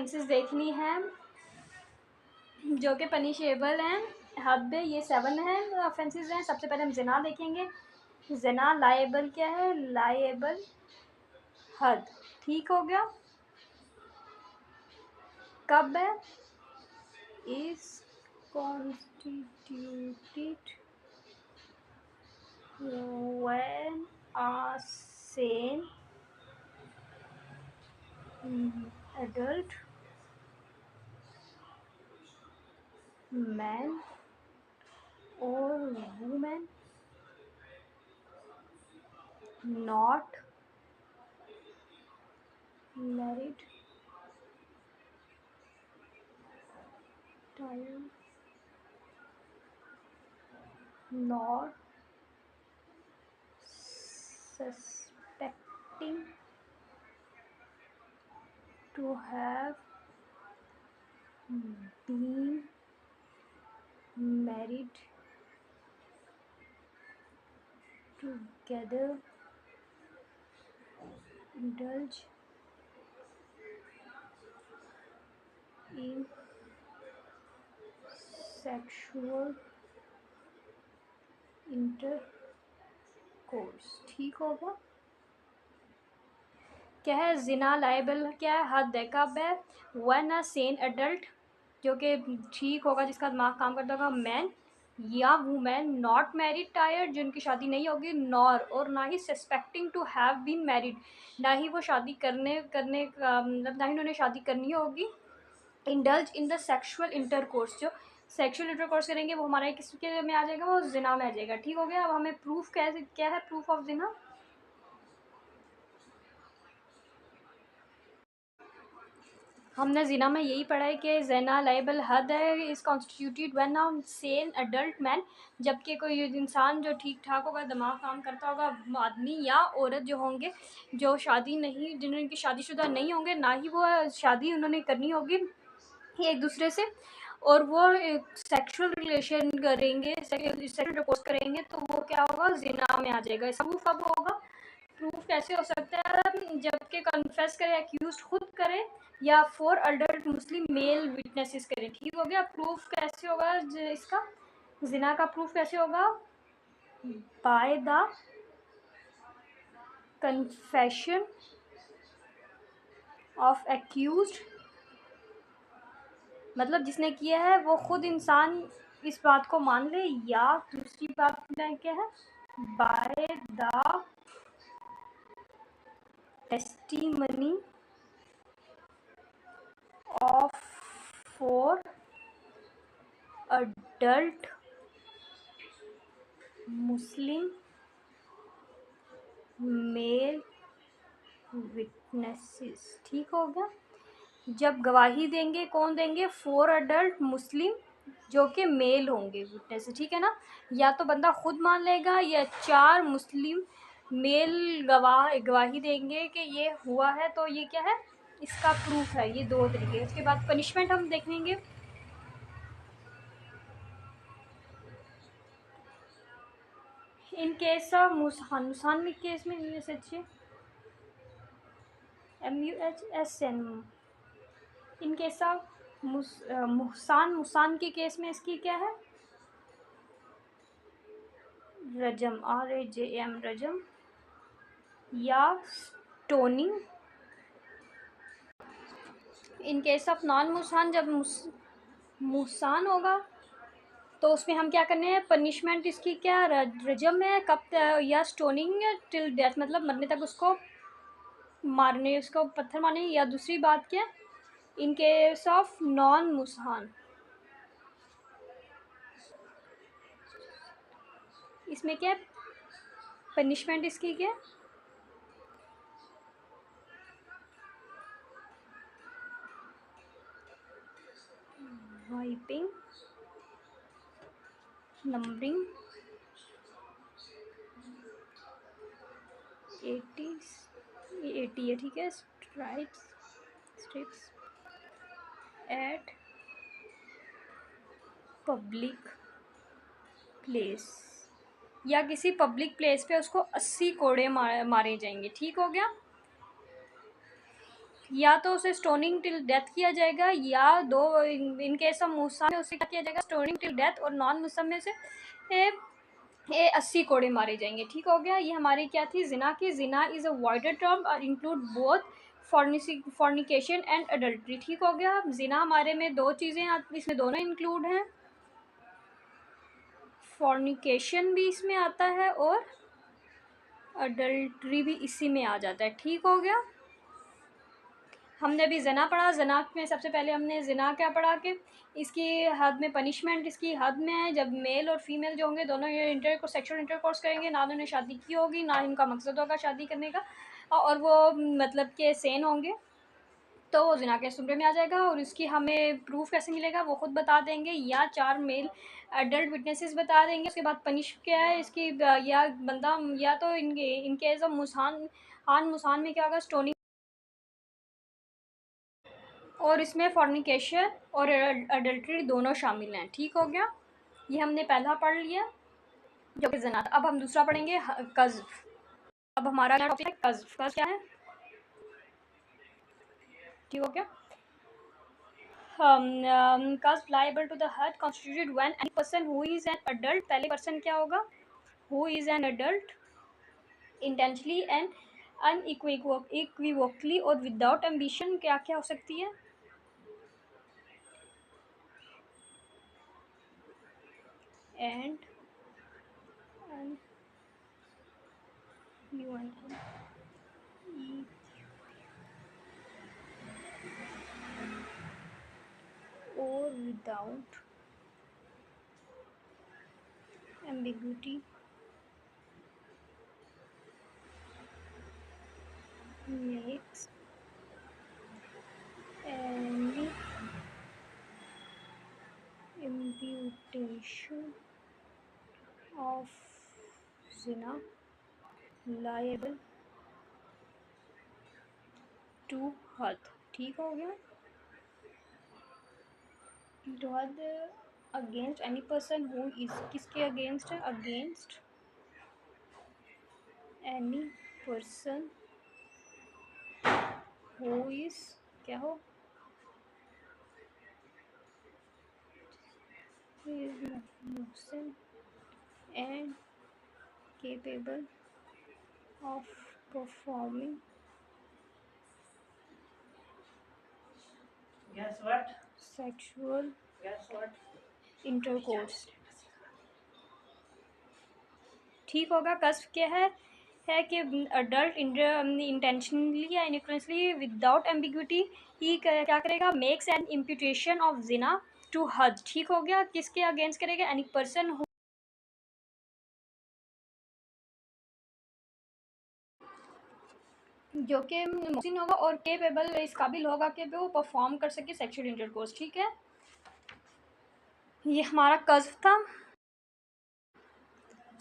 Offences देखनी है जो कि पनिशेबल हैं हद में। ये 7 हैं ऑफेंसेस हैं। सबसे पहले हम ज़िना देखेंगे। ज़िना लाएबल क्या है? लाएबल हद। ठीक हो गया। कब है? Is constituted when a sane adult man or woman not married, tired, not suspecting to have been married together, indulge in sexual intercourse। ठीक होगा। क्या है? जिना लाइबल क्या है? हद है। कब है? वन अ सेन एडल्ट, जो कि ठीक होगा, जिसका दिमाग काम करता होगा, मैन या वुमेन नॉट मैरिड टायर्ड, जिनकी शादी नहीं होगी, नॉर और ना ही suspecting to have been married, ना ही वो शादी करने का मतलब ना ही उन्होंने शादी करनी होगी। Indulge in the sexual intercourse, जो सेक्शुअल इंटरकोर्स करेंगे वो हमारा किसके में आ जाएगा? वो जिना में आ जाएगा। ठीक हो गया। अब हमें प्रूफ कैसे क्या है? प्रूफ ऑफ जिना हमने जिना में यही पढ़ा है कि जना लाइबल हद है is constituted when a Sen adult man, जबकि कोई इंसान जो ठीक ठाक होगा, दिमाग काम करता होगा, आदमी या औरत जो होंगे, जो शादी नहीं, जिनकी शादीशुदा नहीं होंगे, ना ही वो शादी उन्होंने करनी होगी एक दूसरे से, और वो सेक्सुअल रिलेशन करेंगे, सेक्सुअल इंटरकोर्स करेंगे, तो वो क्या होगा? जिना में आ जाएगा। इसका प्रूफ कब होगा? प्रूफ कैसे हो सकता है? जबकि कन्फेस करे, एक्यूज खुद करे, या 4 अडल्ट मुस्लिम मेल विटनेसेस करें। ठीक हो गया। प्रूफ कैसे होगा इसका? जिना का प्रूफ कैसे होगा? Bye the confession of accused, मतलब जिसने किया है वो खुद इंसान इस बात को मान ले, या दूसरी बात क्या है? By the testimony of 4 adult Muslim male witnesses. ठीक हो गया। जब गवाही देंगे, कौन देंगे? 4 अडल्ट मुस्लिम जो कि मेल होंगे विटनेस। ठीक है ना? या तो बंदा खुद मान लेगा, या 4 मुस्लिम मेल गवाही देंगे कि ये हुआ है। तो ये क्या है? इसका प्रूफ है। ये 2 तरीके। उसके बाद पनिशमेंट हम देखेंगे। इन केस ऑफ मुसान में केस में अच्छे MUHSN, इन केस ऑफ मुसान के केस में इसकी क्या है? रजम, RAJM, रजम या stoning. In case of non मुसान, जब मुसान होगा तो उसमें हम क्या करने हैं? पनिशमेंट इसकी क्या? रजम है। कब? या स्टोनिंग टिल डेथ, मतलब मरने तक उसको मारने, उसको पत्थर मारने। या दूसरी बात क्या? इन केस ऑफ नॉन मुसान, इसमें क्या पनिशमेंट इसकी क्या? वाइपिंग, नंबरिंग 80 है। ठीक है। स्ट्रिप्स एट पब्लिक प्लेस, या किसी पब्लिक प्लेस पे उसको 80 कोड़े मारे जाएंगे। ठीक हो गया। या तो उसे स्टोनिंग टिल डेथ किया जाएगा, या दो इन केस ऑफ मूसा में उसे क्या किया जाएगा, स्टोनिंग टिल डेथ, और नॉन मुस्लिम में से ये 80 कोड़े मारे जाएंगे। ठीक हो गया। ये हमारी क्या थी, जिना की। जिना इज़ अ वाइडर टर्म और include both fornication and adultery. ठीक हो गया। जिना हमारे में दो चीज़ें इसमें दोनों इंक्लूड हैं, फॉर्निकेशन भी इसमें आता है और अडल्ट्री भी इसी में आ जाता है। ठीक हो गया। हमने अभी जना पढ़ा। जना में सबसे पहले हमने जना क्या पढ़ा कि इसकी हद में पनिशमेंट इसकी हद में है जब मेल और फीमेल जो होंगे दोनों ये सेक्सुअल इंटरकोर्स करेंगे, ना उन्होंने शादी की होगी, ना इनका मकसद होगा शादी करने का, और वो मतलब के सेन होंगे, तो वो ज़िना के जुमरे में आ जाएगा। और इसकी हमें प्रूफ कैसे मिलेगा वो खुद बता देंगे, या 4 मेल एडल्ट विटनेसेस बता देंगे। उसके बाद पनिश क्या है इसकी, या बंदा, या तो इन केस ऑफ मुसान आन मुसान में क्या होगा, स्टोनिंग, और इसमें फॉर्निकेशन और अडल्ट्री दोनों शामिल हैं। ठीक हो गया। ये हमने पहला पढ़ लिया जो कि ज़ना था। अब हम दूसरा पढ़ेंगे, कज़्फ़। अब हमारा क्या टॉपिक है, कज़्फ़। कज़्फ़ क्या है, ठीक हो गया। Cause liable to the hurt constituted when any person who is an adult, पहले person क्या होगा, who is an adult intentionally and unequivocally और without ambition, क्या क्या हो सकती है, and or without ambiguity makes any imputation of zina liable to हद। ठीक हो गया। To हद against any person who is, किसके अगेंस्ट है, against any person who is, क्या हो, Muhsin and capable of performing sexual intercourse। ठीक होगा। कस्फ क्या है कि अडल्ट इंटेंशनली या इनफॉर्मली विदाउट एम्बिग्विटी ही क्या करेगा, मेक्स एन इम्प्यूटेशन ऑफ जिना टू हद। ठीक हो गया। किसके अगेंस्ट करेगा, एनी पर्सन जो कि मुहसिन होगा और केपेबल, इस काबिल होगा कि वो परफॉर्म कर सके सेक्सुअल इंटरकोर्स। ठीक है। ये हमारा कज़्फ़ था।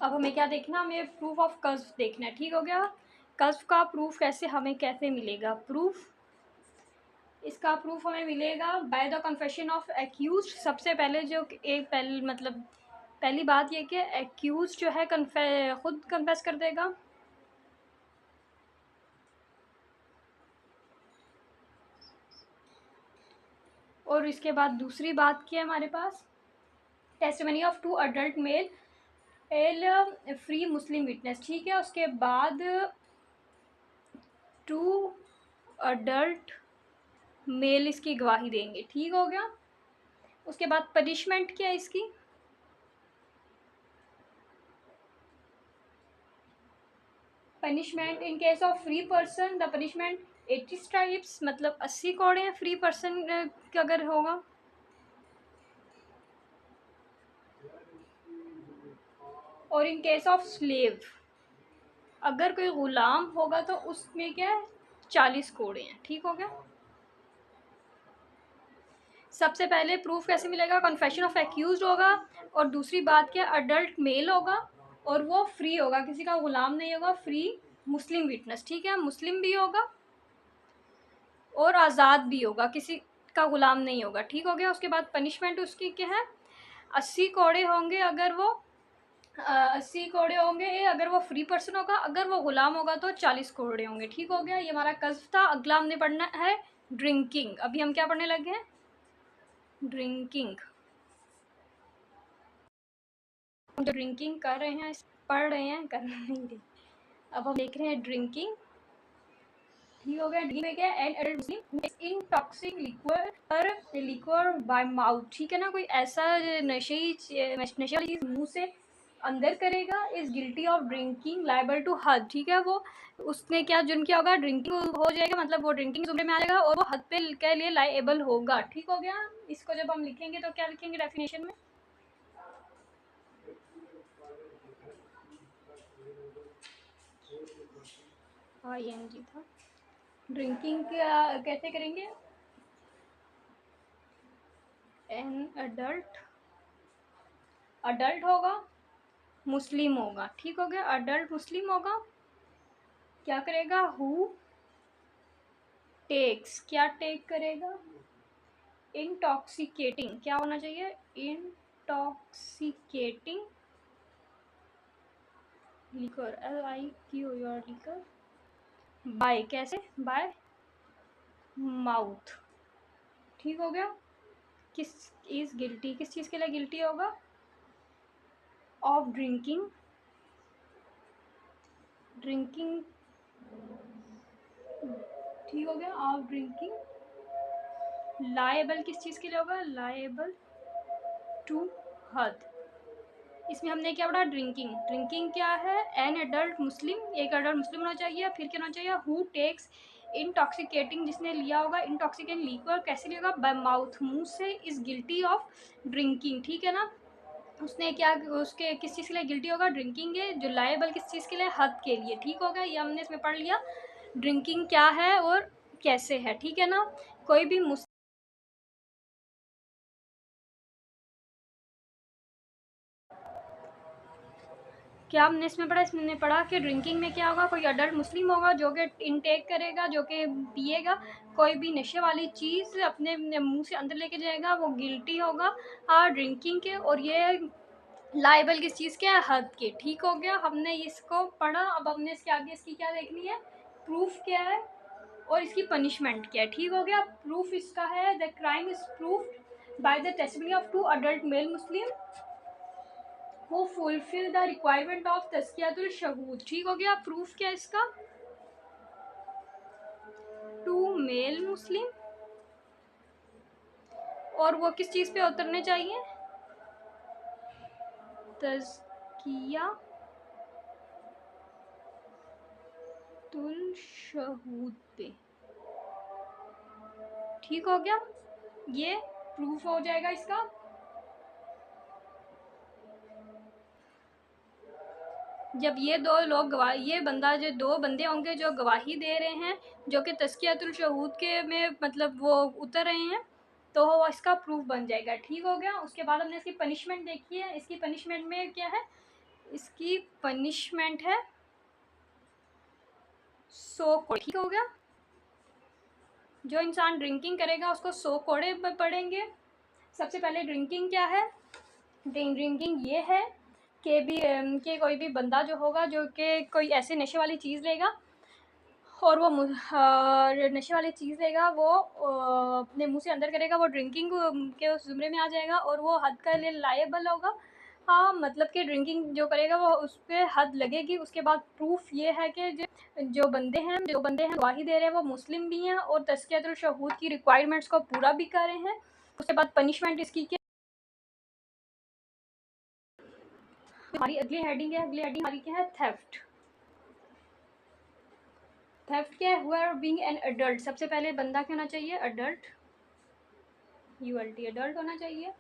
अब हमें क्या देखना, हमें प्रूफ ऑफ कज़्फ़ देखना है। ठीक हो गया। कज़्फ़ का प्रूफ कैसे मिलेगा, प्रूफ, इसका प्रूफ हमें मिलेगा by the confession of accused. सबसे पहले जो एक मतलब पहली बात ये कि एक्यूज जो है खुद कन्फेस कर देगा, और इसके बाद दूसरी बात क्या है हमारे पास, testimony of 2 adult male free Muslim witness. ठीक है। उसके बाद 2 अडल्ट मेल इसकी गवाही देंगे। ठीक हो गया। उसके बाद पनिशमेंट क्या है इसकी, punishment in case of free person the punishment 80 stripes, मतलब 80 कोड़े हैं फ्री पर्सन अगर होगा। और इन केस ऑफ स्लेव, अगर कोई गुलाम होगा तो उसमें क्या है, 40 कोड़े हैं। ठीक हो गया। सबसे पहले प्रूफ कैसे मिलेगा, कन्फेशन ऑफ एक्यूज होगा, और दूसरी बात क्या, अडल्ट मेल होगा और वो फ्री होगा, किसी का गुलाम नहीं होगा, फ्री मुस्लिम विटनेस। ठीक है। मुस्लिम भी होगा और आज़ाद भी होगा, किसी का गुलाम नहीं होगा। ठीक हो गया। उसके बाद पनिशमेंट उसकी क्या है, 80 कोड़े होंगे अगर वो 80 कोड़े होंगे अगर वो फ्री पर्सन होगा, अगर वो गुलाम होगा तो 40 कोड़े होंगे। ठीक हो गया, ये हमारा कज़्फ़ था। अगला हमने पढ़ना है ड्रिंकिंग। अभी हम क्या पढ़ने लगे हैं? ड्रिंकिंग। हम जो ड्रिंकिंग कर रहे हैं, पढ़ रहे हैं, कर नहीं रहे। अब हम देख रहे हैं ड्रिंकिंग। ठीक हो गया। ड्रिंकिंग में क्या है? An adult Muslim intoxic liquor by mouth. ठीक है ना, कोई ऐसा नशे वाली चीज़ मुंह से अंदर करेगा is guilty of drinking liable to हद। ठीक है, वो उसने क्या जुर्म किया होगा? ड्रिंकिंग हो जाएगा, मतलब वो ड्रिंकिंग जुमरे में आ जाएगा और वो हद पे के लिए लाइबल होगा। ठीक हो गया। इसको जब हम लिखेंगे तो क्या लिखेंगे डेफिनेशन में? ING था। ड्रिंकिंग कैसे करेंगे? एन अडल्ट, अडल्ट होगा, मुस्लिम होगा। ठीक हो गया, अडल्ट मुस्लिम होगा। क्या करेगा? हु टेक्स, क्या टेक करेगा? इंटॉक्सिकेटिंग, क्या होना चाहिए? Intoxicating liquor, LIQUR liquor. By, कैसे? By mouth. ठीक हो गया। किस इज गिल्टी, किस चीज़ के लिए गिल्टी होगा? Of drinking, drinking. ठीक हो गया, ऑफ ड्रिंकिंग। लायबल किस चीज़ के लिए होगा? लायबल टू हद। इसमें हमने क्या पढ़ा? ड्रिंकिंग। ड्रिंकिंग क्या है? एन एडल्ट मुस्लिम, एक एडल्ट मुस्लिम होना चाहिए। फिर क्या होना चाहिए? हु टेक्स इंटॉक्सिकेटिंग, जिसने लिया होगा इंटॉक्सिकेटिंग लिक्वर। कैसे लिया होगा? बाय माउथ, मुंह से। Is guilty of drinking. ठीक है ना, उसने क्या, उसके किस चीज़ के लिए गिल्टी होगा? ड्रिंकिंग है। जो लायबल किस चीज़ के लिए? हद के लिए। ठीक हो गया, ये हमने इसमें पढ़ लिया ड्रिंकिंग क्या है और कैसे है। ठीक है ना, कोई भी क्या हमने इसमें पढ़ा? इसमें पढ़ा कि ड्रिंकिंग में क्या होगा? कोई अडल्ट मुस्लिम होगा जो कि इनटेक करेगा, जो कि पिएगा कोई भी नशे वाली चीज़ अपने मुंह से अंदर लेके जाएगा, वो गिल्टी होगा ड्रिंकिंग के। और ये लाइबल किस चीज़ के? हद के। ठीक हो गया, हमने इसको पढ़ा। अब हमने इसके आगे इसकी क्या देखनी है? प्रूफ क्या है और इसकी पनिशमेंट क्या है। ठीक हो गया, प्रूफ इसका है the crime is proved by the testimony of 2 adult male Muslim who fulfill the requirement of तस्कियातुल शहूद। ठीक हो गया, प्रूफ क्या है इसका? 2 मेल मुस्लिम, और वो किस चीज़ पे उतरने चाहिए? तस्किया तुल शहूद पे। ठीक हो गया, ये प्रूफ हो जाएगा इसका। जब ये दो लोग ये बंदा, जो दो बंदे होंगे जो गवाही दे रहे हैं, जो कि तस्कियातुल शहूद के में मतलब वो उतर रहे हैं, तो वो इसका प्रूफ बन जाएगा। ठीक हो गया, उसके बाद हमने इसकी पनिशमेंट देखी है। इसकी पनिशमेंट में क्या है? इसकी पनिशमेंट है 100 कोड़े। ठीक हो गया, जो इंसान ड्रिंकिंग करेगा उसको 100 कोड़े पड़ेंगे। सबसे पहले ड्रिंकिंग क्या है? ड्रिंकिंग ये है कि कि कोई भी बंदा जो होगा, जो कि कोई ऐसे नशे वाली चीज़ लेगा और वो नशे वाली चीज़ लेगा, वो अपने मुंह से अंदर करेगा, वो ड्रिंकिंग के उस ज़ुमरे में आ जाएगा और वो हद के लिए लायबल होगा। हाँ, मतलब कि ड्रिंकिंग जो करेगा वो उस पर हद लगेगी। उसके बाद प्रूफ ये है कि जो बंदे हैं गवाही दे रहे हैं वो मुस्लिम भी हैं और तज़कियतुल शहूद की रिक्वायरमेंट्स को पूरा भी कर रहे हैं। उसके बाद पनिशमेंट इसकी क्या? हमारी अगली हेडिंग है, अगली हेडिंग हमारी क्या है? थेफ्ट। थेफ्ट क्या है? हुआ बीइंग एन अडल्ट। सबसे पहले बंदा क्या होना चाहिए? अडल्ट, ULT, अडल्ट होना चाहिए।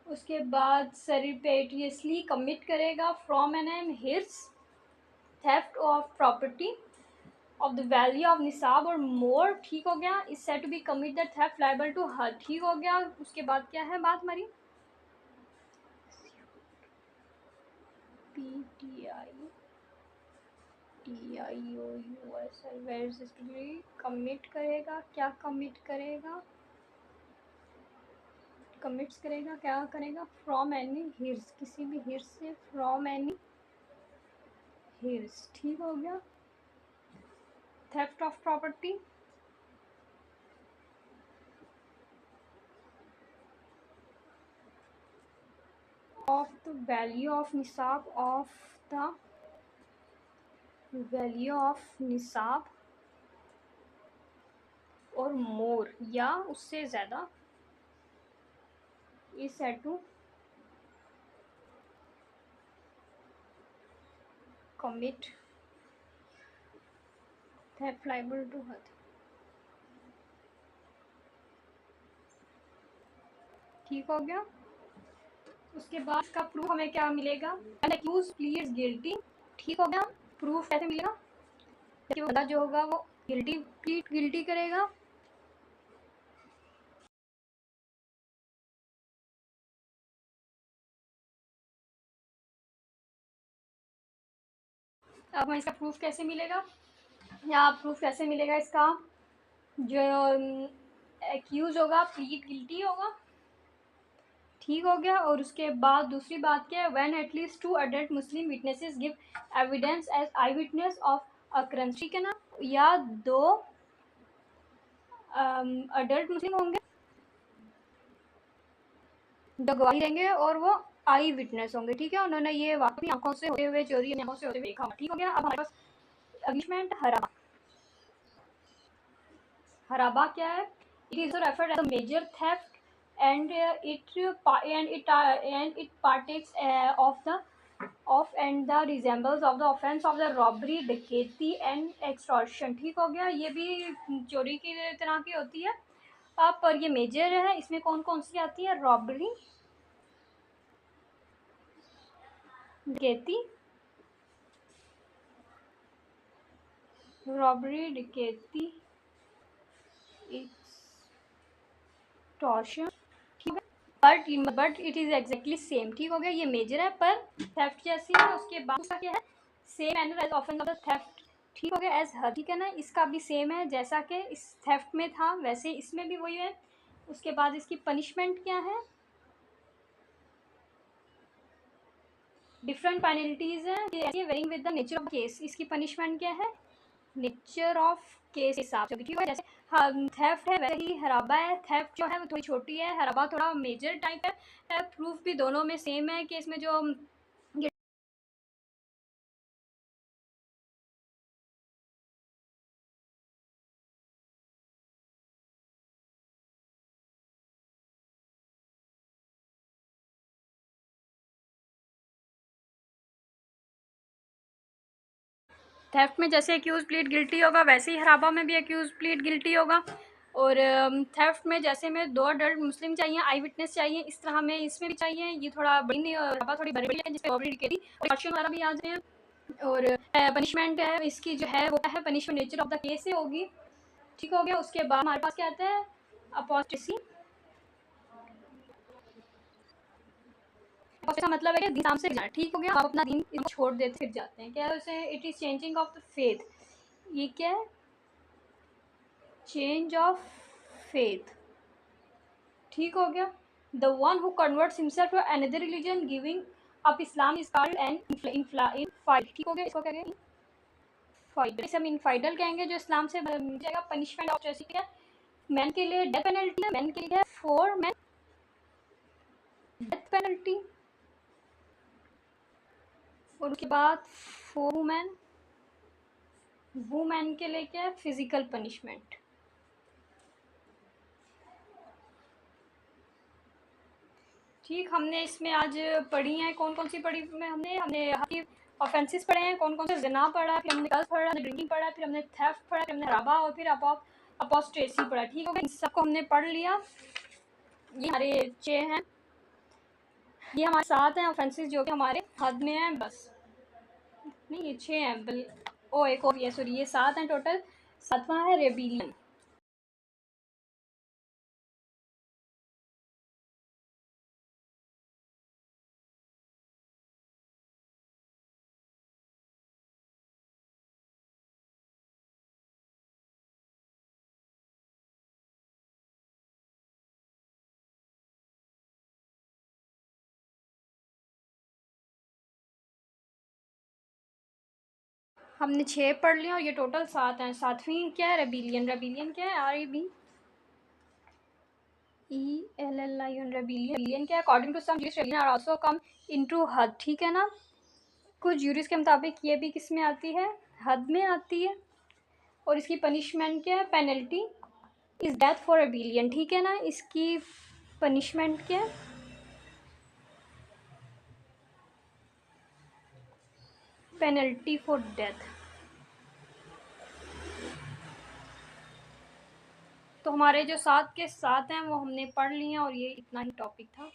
उसके बाद सरपेटियसली कमिट करेगा फ्रॉम एन एम हिर्स theft of property of the value of निसाब और मोर। ठीक हो गया, is said to be commit that theft liable to हद। ठीक हो गया, उसके बाद क्या है बात हमारी? PTITIOUSL कमिट करेगा, क्या कमिट करेगा? कमिट्स करेगा, क्या करेगा, फ्रॉम एनी हिर्स, किसी भी हिर्स से, फ्रॉम एनी हिर्स, ठीक हो गया। Theft of property, of the value of निसाब, ऑफ द वैल्यू ऑफ निसाब और मोर या उससे ज़्यादा, is said to commit theft liable to हद। ठीक हो गया। उसके बाद का प्रूफ हमें क्या मिलेगा, एन अक्यूज प्लीड्स गिल्टी, ठीक हो गया। प्रूफ कैसे मिलेगा कि वो बंदा जो होगा वो गिल्टी करेगा। अब हमें इसका प्रूफ कैसे मिलेगा, या प्रूफ कैसे मिलेगा इसका, जो एक्यूज होगा प्लीड गिल्टी होगा, ठीक हो गया। और उसके बाद दूसरी बात क्या है, when at least 2 adult Muslim witnesses give evidence as eye witness of occurrence, ठीक है ना, या 2 अडल्ट मुस्लिम होंगे जो गवाही देंगे और वो आई विटनेस होंगे, ठीक है, उन्होंने ये वाकई आंखों से होते हुए, चोरी आंखों से होते हुए देखा, ठीक हो गया। अब हमारे पास अग्निशमेंट हराबा, हराबा क्या है, it is referred as a major theft and it partakes of and the resembles of the offense of the robbery, डकैती and extortion, ठीक हो गया। ये भी चोरी की तरह की होती है। अब पर ये मेजर है, इसमें कौन कौन सी आती है, रॉबरी, डकैती, एक्सटॉर्शन, ठीक है। But it is exactly same, ठीक हो गया। ये मेजर है पर थेफ्ट जैसी है। उसके बाद उसका क्या है, same manner as offence of the theft, ठीक हो गया, एज हर, ठीक है ना, इसका भी सेम है, जैसा कि इस थेफ्ट में था वैसे इसमें भी वही है। उसके बाद इसकी पनिशमेंट क्या है, डिफरेंट पेनल्टीज हैं varying with the nature of case. इसकी पनिशमेंट क्या है, नेचर ऑफ केस हिसाब से, ठीक है। जैसे थेफ्ट है वैसे ही हराबा है, थेफ्ट जो है वो थोड़ी छोटी है, हराबा थोड़ा मेजर टाइप है। प्रूफ भी दोनों में सेम है कि इसमें जो थेफ्ट में जैसे एक्यूज प्लीड गिल्टी होगा वैसे ही हराबा में भी एक्यूज प्लीड गिल्टी होगा। और थेफ्ट में जैसे में 2 अडल्ट मुस्लिम चाहिए, आई विटनेस चाहिए, इस तरह में इसमें भी चाहिए। ये थोड़ा बड़ी नहीं, हराबा थोड़ी बड़ी है जिसपे रॉबरी डकैती और एक्सटॉर्शन वगैरह भी आ जाए। और पनिशमेंट है इसकी जो है वो क्या है, punishment nature of the case से होगी, ठीक हो गया। उसके बाद हमारे पास क्या आता है, अपोस्टेसी, का मतलब है कि दीन से जाना, ठीक हो गया। आप अपना दीन छोड़ देते फिर जाते हैं, क्या है उसे, it is changing of the faith, ये क्या है, चेंज ऑफ फेथ, ठीक हो गया। The one who converts himself to another religion giving up Islam is called an infidel, ठीक हो गया। इसको क्या कहेंगे, फाइडल, इसे हम इनफाइडल कहेंगे जो इस्लाम से जाएगा। पनिशमेंट ऑफ जैसे क्या, मैन के लिए डेथ पेनल्टी है, मैन के लिए फॉर मैन डेथ पेनल्टी, और उसके बाद फॉर वुमेन, वुमेन के लिए क्या है, फिजिकल पनिशमेंट। ठीक, हमने इसमें आज पढ़ी हैं, कौन कौन सी पढ़ी में हमने हमने ऑफेंसेस पढ़े हैं, कौन कौन से जना पढ़ा, फिर हमने गल्स पढ़ा, ड्रिंकिंग पढ़ा, फिर हमने थेफ्ट पढ़ा, फिर हमने हराबा और फिर अपोस्टेसी पढ़ा, ठीक हो गया। इन सबको हमने पढ़ लिया। ये हमारे 6 हैं, ये हमारे 7 हैं ऑफेंसेस जो कि हमारे हद में हैं, बस नहीं ये 6 हैं, ओ एक और ये सॉरी, ये 7 हैं टोटल। 7वां है रेबिलियन। हमने 6 पढ़ लिया और ये टोटल 7 हैं। सातवीं क्या है? रेबिलियन। रेबिलियन क्या है? REBELLION। रेबिलियन क्या है? According to some jurist rebellion are also come into हद। ठीक है ना, कुछ जूरिस्ट के मुताबिक ये भी किस में आती है? हद में आती है। और इसकी पनिशमेंट क्या है? Penalty is death for rebellion. ठीक है ना, इसकी पनिशमेंट क्या है? Penalty for death. तो हमारे जो 7 के 7 हैं वो हमने पढ़ लिए हैं और ये इतना ही टॉपिक था।